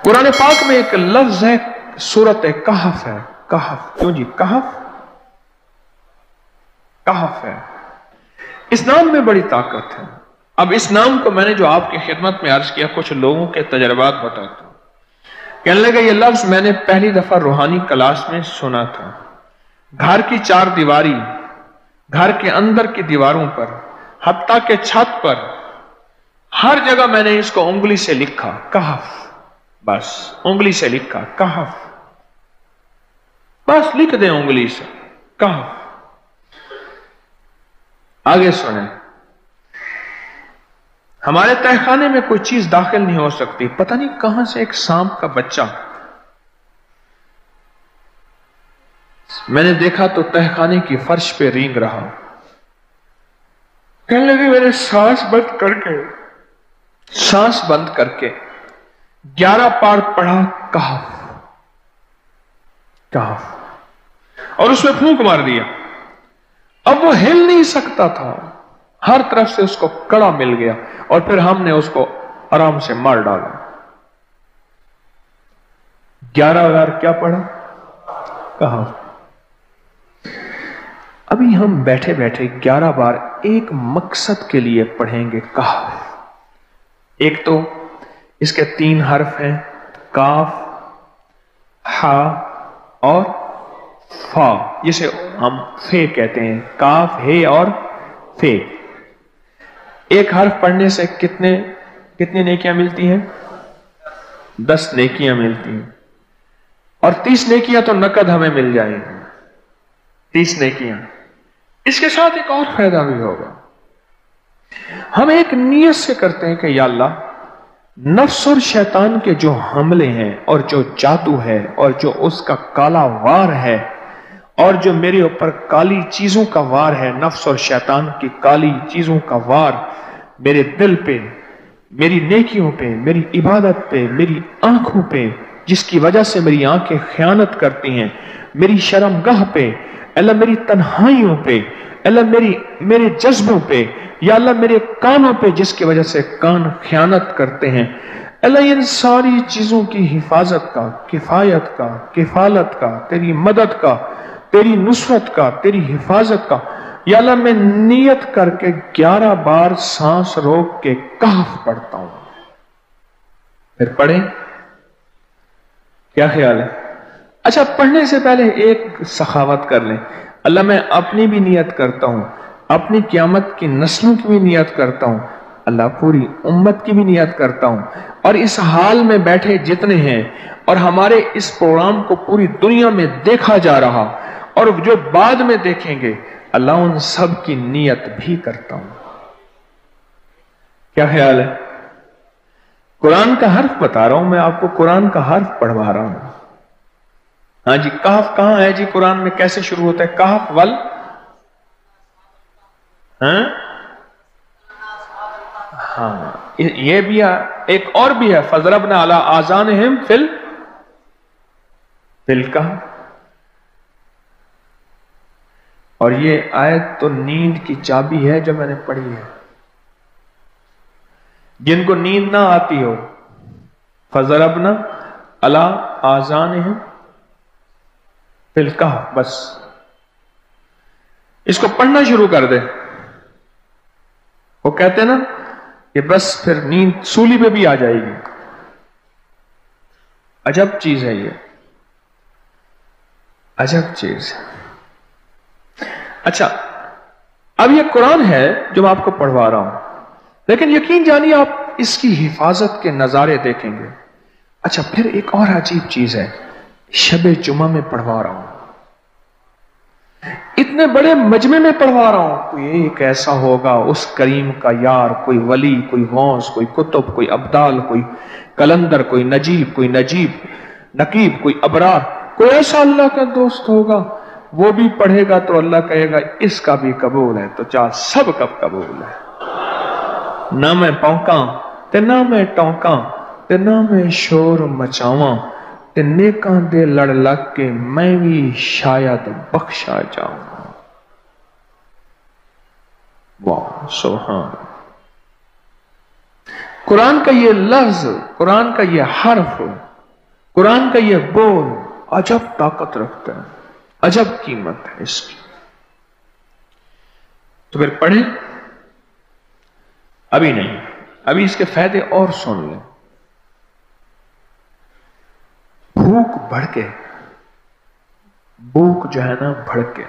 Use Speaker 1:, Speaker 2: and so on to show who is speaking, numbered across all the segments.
Speaker 1: कुरान पाक में एक लफ्ज है, सूरत कहफ है। कहफ, क्यों जी? कहफ, कहफ है। इस नाम में बड़ी ताकत है। अब इस नाम को मैंने जो आपकी खिदमत में अर्ज किया, कुछ लोगों के तजर्बात बताता हूं। कहने लगे ये लफ्ज मैंने पहली दफा रूहानी क्लास में सुना था। घर की चार दीवारी, घर के अंदर की दीवारों पर, हत्ता के छत पर, हर जगह मैंने इसको उंगली से लिखा, कहफ। बस उंगली से लिखा कहफ, बस लिख दे उंगली से कहफ। आगे सुने, हमारे तहखाने में कोई चीज दाखिल नहीं हो सकती। पता नहीं कहां से एक सांप का बच्चा मैंने देखा तो तहखाने की फर्श पे रेंग रहा। कहने लगे मैंने सांस बंद करके 11 पार पढ़ा कहफ, कहफ, और उसमें फूंक मार दिया। अब वो हिल नहीं सकता था, हर तरफ से उसको कड़ा मिल गया, और फिर हमने उसको आराम से मार डाला। 11 बार क्या पढ़ा? कहफ। अभी हम बैठे बैठे 11 बार एक मकसद के लिए पढ़ेंगे कहफ। एक तो इसके 3 हर्फ हैं, काफ, हा और फा, जिसे हम फे कहते हैं। काफ, हे और फे। एक हर्फ पढ़ने से कितनी नेकियां मिलती हैं? 10 नेकियां मिलती हैं, और 30 नेकियां तो नकद हमें मिल जाएंगी। 30 नेकियां। इसके साथ एक और फायदा भी होगा। हम एक नियत से करते हैं कि या अल्लाह, नफ्स और शैतान के जो हमले हैं, और जो जादू है, और जो उसका काला वार है, और जो मेरे ऊपर काली चीजों का वार है, नफ्स और शैतान की काली चीजों का वार मेरे दिल पे, मेरी नेकियों पे, मेरी इबादत पे, मेरी आंखों पे, जिसकी वजह से मेरी आंखें खयानत करती हैं, मेरी शर्मगाह पे, अल्लाह मेरी तन्हाइयों पे, अल्लाह मेरे जज्बों पे, या अल्लाह मेरे कानों पे, जिसकी वजह से कान खयानत करते हैं, अल्लाह इन सारी चीजों की हिफाजत का, किफायत का, किफालत का, तेरी मदद का, तेरी नुसरत का, तेरी हिफाजत का, या अल्लाह मैं नियत करके 11 बार सांस रोक के कहफ पढ़ता हूं। फिर पढ़ें, क्या ख्याल है? अच्छा, पढ़ने से पहले एक सखावत कर लें। अल्लाह मैं अपनी भी नियत करता हूं, अपनी क़यामत की नस्लों की भी नियत करता हूं, अल्लाह पूरी उम्मत की भी नियत करता हूं, और इस हाल में बैठे जितने हैं, और हमारे इस प्रोग्राम को पूरी दुनिया में देखा जा रहा, और जो बाद में देखेंगे, अल्लाह उन सब की नियत भी करता हूं। क्या ख्याल है? कुरान का हर्फ बता रहा हूं मैं आपको, कुरान का हर्फ पढ़वा रहा हूं। हाँ जी, कहफ कहां है जी? कुरान में कैसे शुरू होता है? कहफ वल, हाँ, ये भी है। एक और भी है, फजरबना अला आज़ानिहिम फिल कहफ। और ये आयत तो नींद की चाबी है जो मैंने पढ़ी है। जिनको नींद ना आती हो, फजरबना अला आज़ानिहिम फिल कहफ, बस इसको पढ़ना शुरू कर दे। वो कहते ना कि बस फिर नींद सूली पे भी आ जाएगी। अजब चीज है ये, अजब चीज है। अच्छा, अब ये कुरान है जो मैं आपको पढ़वा रहा हूं, लेकिन यकीन जानिए आप इसकी हिफाजत के नजारे देखेंगे। अच्छा, फिर एक और अजीब चीज है, शबे जुमा में पढ़वा रहा हूं, इतने बड़े मजमे में पढ़वा रहा हूं। कोई एक ऐसा होगा उस करीम का यार, कोई वली, कोई गौस, कोई कुतुब, कोई अब्दाल, कोई कलंदर, कोई नजीब, नकीब, कोई अबरार, कोई ऐसा अल्लाह का दोस्त होगा, वो भी पढ़ेगा तो अल्लाह कहेगा इसका भी कबूल है। तो चाह सब कब कबूल है। ना मैं पौंका ते ना मैं टौंका ते ना मैं शोर मचावा, ते नेकां दे लड़ लग के मैं भी शायद बख्शा जाऊंगा। वाह सुभान। कुरान का ये लफ्ज, कुरान का ये हर्फ कुरान का यह बोल अजब ताकत रखता है, अजब कीमत है इसकी। तो फिर पढ़े, अभी नहीं, अभी इसके फायदे और सुन लें। भूख भड़के, भूख जो है ना भड़के।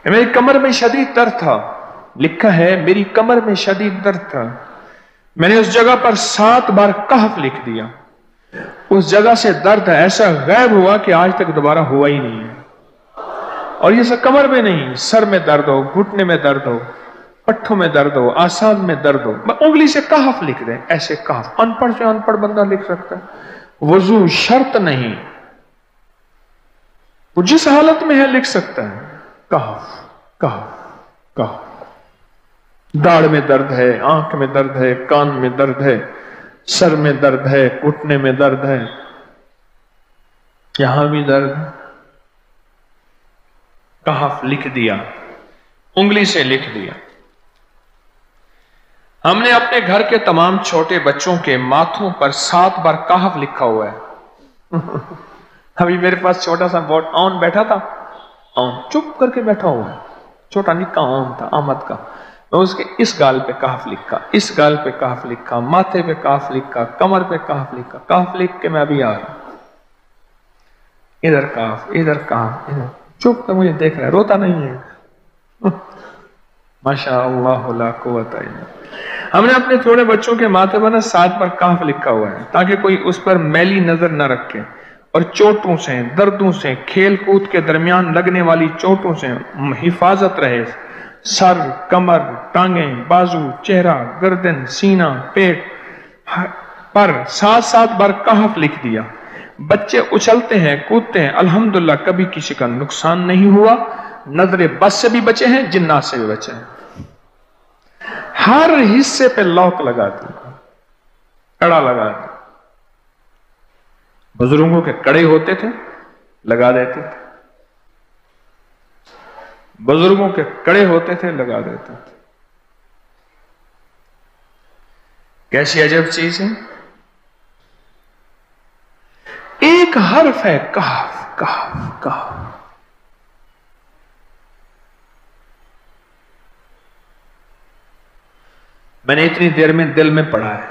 Speaker 1: मेरी कमर में शदीद दर्द था, लिखा है मेरी कमर में शदीद दर्द था, मैंने उस जगह पर 7 बार कहफ लिख दिया। उस जगह से दर्द ऐसा गायब हुआ कि आज तक दोबारा हुआ ही नहीं है। और ये सब कमर में नहीं, सर में दर्द हो, घुटने में दर्द हो, पट्ठों में दर्द हो, आसान में दर्द हो, उंगली से कहफ लिख दें, ऐसे कहफ। अनपढ़ से अनपढ़ बंदा लिख सकता है। वजू शर्त नहीं, वो जिस हालत में है लिख सकता है। कहफ कहफ कहफ। दाढ़ में दर्द है, आंख में दर्द है, कान में दर्द है, सर में दर्द है, घुटने में दर्द है, यहां भी दर्द है, कहफ लिख दिया, उंगली से लिख दिया। हमने अपने घर के तमाम छोटे बच्चों के माथों पर 7 बार कहफ लिखा हुआ है। अभी मेरे पास छोटा सा बोर्ड ऑन बैठा था, ऑन चुप करके बैठा हुआ है, छोटा निक्का ऑन था आमद का। मैं उसके इस गाल पे कहफ लिखा, इस गाल पे कहफ लिखा, माथे पे कहफ लिखा, कमर पे कहफ लिखा। कहफ लिख के मैं अभी आ रहा हूं, इधर कहफ, इधर कहफ, इधर चुप तो मुझे देख रहा है, रोता नहीं है। माशा अल्लाह ला कुव्वत इल्ला बिल्लाह। हमने अपने छोटे बच्चों के माथे पर 7 बार कहफ लिखा हुआ है ताकि कोई उस पर मैली नजर न रखे और चोटों से, दर्दों से, खेल कूद के दरमियान लगने वाली चोटों से हिफाजत रहे। सर, कमर, टांगें, बाजू, चेहरा, गर्दन, सीना, पेट पर 7-7 बार कहफ लिख दिया। बच्चे उछलते हैं, कूदते हैं, अल्हम्दुलिल्लाह कभी किसी का नुकसान नहीं हुआ। नजरे बस से भी बचे हैं, जिन्नात से भी बचे हैं। हर हिस्से पे लॉक लगा दिया, कड़ा लगा दिया। बुजुर्गों के कड़े होते थे, लगा देते थे। बुजुर्गों के कड़े होते थे, लगा देते थे। कैसी अजब चीज है। एक हर्फ है कहफ कहफ कहफ। मैंने इतनी देर में दिल में पढ़ा है,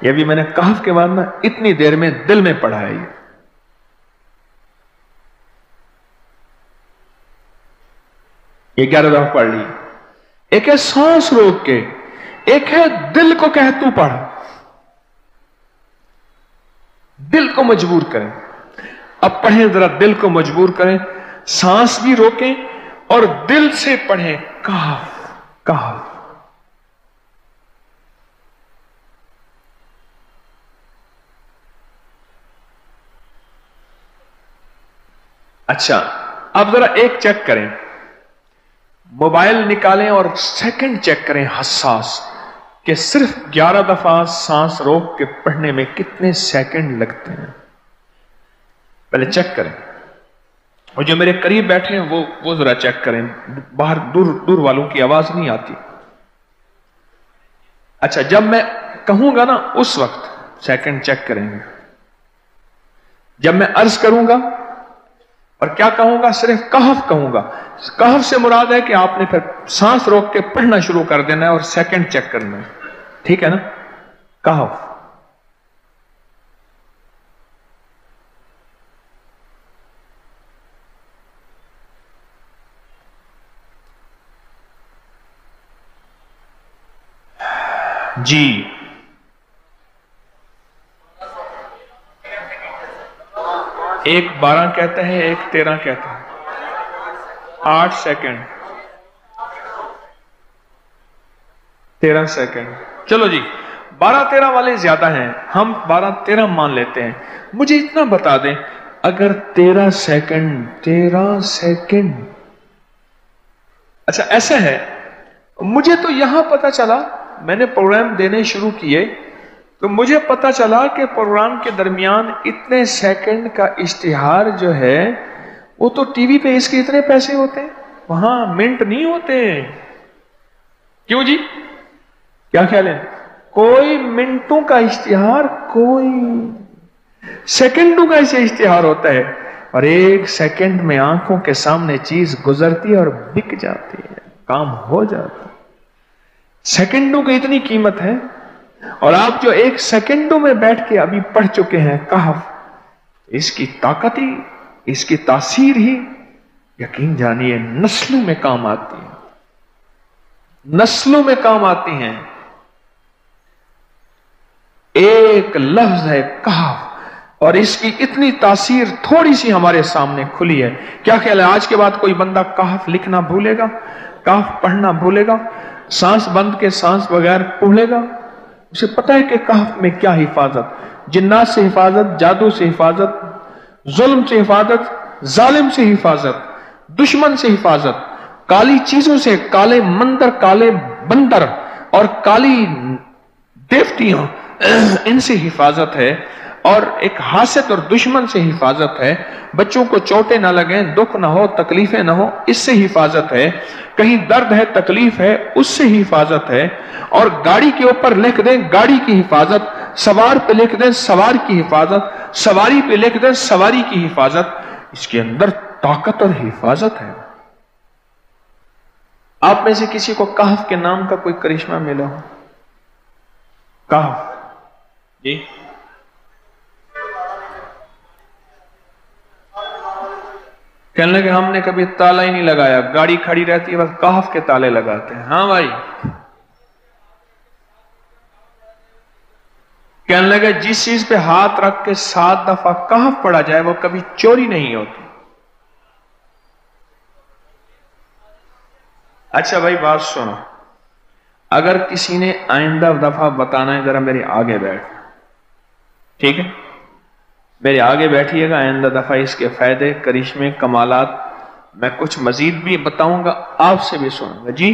Speaker 1: ये भी मैंने कहफ के बाद ना इतनी देर में दिल में पढ़ा है। ये 11 दफा पढ़ ली। एक है सांस रोक के, एक है दिल को कह तू पढ़। दिल को मजबूर करें। अब पढ़ें, जरा दिल को मजबूर करें, सांस भी रोकें और दिल से पढ़ें। कहफ कहफ। अच्छा, अब जरा एक चेक करें, मोबाइल निकालें और सेकंड चेक करें हसास कि सिर्फ 11 दफा सांस रोक के पढ़ने में कितने सेकंड लगते हैं। पहले चेक करें। और जो मेरे करीब बैठे हैं वो जरा चेक करें, बाहर दूर वालों की आवाज नहीं आती। अच्छा, जब मैं कहूंगा ना उस वक्त सेकंड चेक करेंगे। जब मैं अर्ज करूंगा और क्या कहूंगा, सिर्फ कहफ कहूंगा। कहफ से मुराद है कि आपने फिर सांस रोक के पढ़ना शुरू कर देना है और सेकंड चेक करना है। ठीक है ना? कहफ। जी, एक 12 कहते हैं, एक 13 कहते हैं। 8 सेकंड, 13 सेकंड। चलो जी, 12-13 वाले ज्यादा हैं, हम 12-13 मान लेते हैं। मुझे इतना बता दें, अगर 13 सेकंड, अच्छा ऐसा है, मुझे तो यहां पता चला, मैंने प्रोग्राम देने शुरू किए तो मुझे पता चला कि प्रोग्राम के दरमियान इतने सेकंड का इश्तिहार जो है वो तो टीवी पे इसके इतने पैसे होते हैं, वहां मिनट नहीं होते। क्यों जी, क्या ख्याल है? कोई मिनटों का इश्तिहार, कोई सेकंडों का इसे इश्तिहार होता है, और एक सेकंड में आंखों के सामने चीज गुजरती है और बिक जाती है, काम हो जाता है। सेकंडों की इतनी कीमत है। और आप जो एक सेकंडों में बैठ के अभी पढ़ चुके हैं कहफ, इसकी ताकत ही, इसकी तासीर ही यकीन जानिए नस्लों में काम आती है, नस्लों में काम आती हैं। एक लफ्ज है कहफ, और इसकी इतनी तासीर थोड़ी सी हमारे सामने खुली है। क्या ख्याल है आज के बाद कोई बंदा कहफ लिखना भूलेगा, कहफ पढ़ना भूलेगा, सांस बंद के सांस बगैर पढ़ेगा? उसे पता है कि कहफ में क्या हिफाजत, जिन्नात से हिफाजत, जादू से हिफाजत, जुल्म से हिफाजत, जालिम से हिफाजत, दुश्मन से हिफाजत, काली चीजों से, काले मंदर, काले बंदर और काली देवतियों, इनसे हिफाजत है, और एक हासद और दुश्मन से हिफाजत है। बच्चों को चोटें ना लगें, दुख ना हो, तकलीफें ना हो, इससे हिफाजत है। कहीं दर्द है, तकलीफ है, उससे हिफाजत है। और गाड़ी के ऊपर लिख दें गाड़ी की हिफाजत, सवार पे लिख दें सवार की हिफाजत, सवारी पे लिख दें सवारी की हिफाजत। इसके अंदर ताकत और हिफाजत है। आप में से किसी को कहफ के नाम का कोई करिश्मा मिला हो? कहफ जी, कहने लगे हमने कभी ताला ही नहीं लगाया, गाड़ी खड़ी रहती है बस कहफ के ताले लगाते हैं। हाँ भाई, कहने लगे जिस चीज पे हाथ रख के 7 दफा कहफ पढ़ा जाए वो कभी चोरी नहीं होती। अच्छा भाई बात सुनो, अगर किसी ने आइंदा दफा बताना है, जरा मेरे आगे बैठ, ठीक है, मेरे आगे बैठिएगा। आइंदा दफा इसके फायदे, करिश्मे, कमालात मैं कुछ मजीद भी बताऊंगा, आपसे भी सुनूंगा। जी,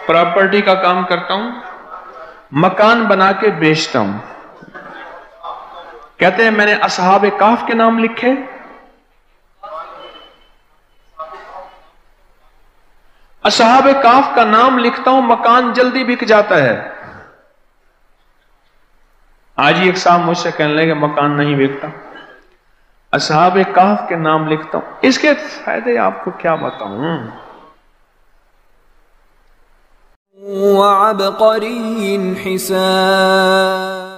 Speaker 1: प्रॉपर्टी का काम करता हूं, मकान बना के बेचता हूं। कहते हैं मैंने असहाब काफ के नाम लिखे, असहाब काफ का नाम लिखता हूं, मकान जल्दी बिक जाता है। आज ही एक साहब मुझसे कहने लगे मकान नहीं बिकता, असहाब काफ के नाम लिखता हूं। इसके फायदे आपको क्या बताऊं।
Speaker 2: वअबक़रीन हिसान।